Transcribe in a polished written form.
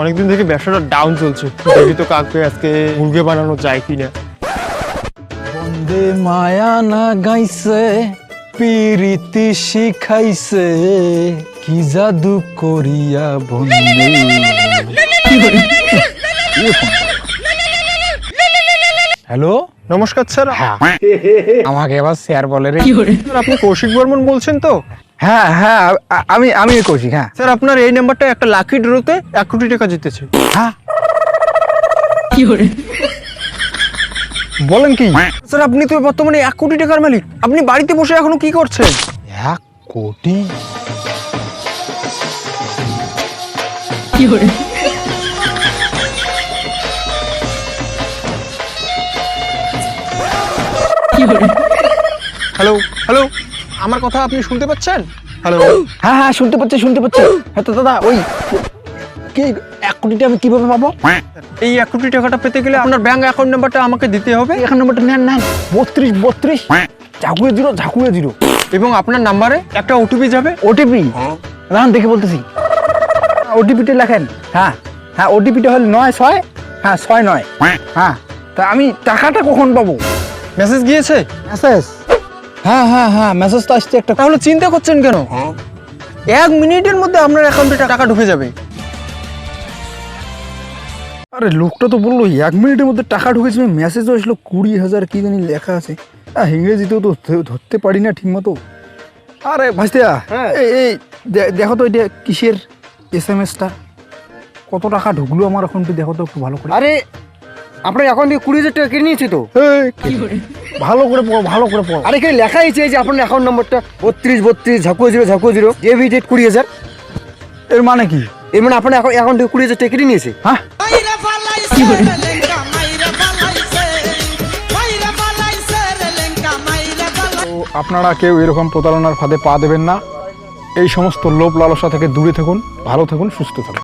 অনেকদিন থেকে ব্যবসাটা ডাউন চলছে, দেখি তো কাককে আজকে মুরগি বানানো যায় কিনা। বন্দে মায়া না গাইছে, পিরিতি শিখাইছে, কি জাদু করিয়া বন্দে। হ্যালো, নমস্কার স্যার। আমাকে এবার স্যার বলে রে। স্যার আপনি কৌশিক বর্মন বলছেন তো? হ্যাঁ হ্যাঁ, আমি কৌশিক। হ্যাঁ স্যার আপনার এই নাম্বারটা একটা লাকি ড্রতে 1 কোটি টাকা জিতেছে। হ্যাঁ, বলেন কি? স্যার আপনি তো বর্তমানে 1 কোটি টাকার মালিক, আপনি বাড়িতে বসে এখনো কি করছেন? 1 কোটি? হ্যালো হ্যালো, আমার কথা আপনি শুনতে পাচ্ছেন? হ্যালো। হ্যাঁ হ্যাঁ, শুনতে পাচ্ছি। হ্যাঁ তো দাদা, ওই কি 1 কোটিটা আমি কিভাবে পাবো? এই 1 কোটি টাকাটা পেতে গেলে আপনার ব্যাংক অ্যাকাউন্ট নাম্বারটা আমাকে দিতে হবে এখন নাম্বারটা নেন 32 ঝাঁকুয়ে জিরো এবং আপনার নাম্বারে একটা ওটিপি যাবে। ওটিপি রান দেখে বলতেছি। ওটিপিটা লেখেন। হ্যাঁ হ্যাঁ, ওটিপিটা হল 96, হ্যাঁ 69। হ্যাঁ, তা আমি টাকাটা কখন পাবো? মেসেজ গিয়েছে? মেসেজ? হ্যাঁ হ্যাঁ হ্যাঁ, মেসেজ তো আসছে একটা। তাহলে চিন্তা করছেন কেন? 1 মিনিটের মধ্যে আপনার অ্যাকাউন্টে টাকা ঢুকে যাবে। আরে লোকটা তো বললো 1 মিনিটের মধ্যে টাকা ঢুকেছে, মেসেজও আসলো 20,000 কি জানি লেখা আছে। ইংরেজিতেও তো ধরতে পারি না ঠিক মতো। আরে ভাইস্তিয়া, হ্যাঁ। এই দেখো তো এটা কিসের SMS-টা, কত টাকা ঢুকলো আমার অ্যাকাউন্টে দেখো তো একটু ভালো করে। আরে আপনার অ্যাকাউন্ট থেকে 20,000 টাকা কেটে নিয়েছে তো। ভালো করে পড়ো। আরে এখানে লেখা হয়েছে যে আপনার অ্যাকাউন্ট নম্বরটা 32 ঝাঁকুয়া জিরো JB ডেট 20,000। এর মানে কি? এর মানে আপনার অ্যাকাউন্ট থেকে 20,000 টাকা কেটে নিয়েছে। হ্যাঁ, তো আপনারা কেউ এরকম প্রতারণার ফাঁদে পা দেবেন না। এই সমস্ত লোভ লালসা থেকে দূরে থাকুন, ভালো থাকুন, সুস্থ থাকুন।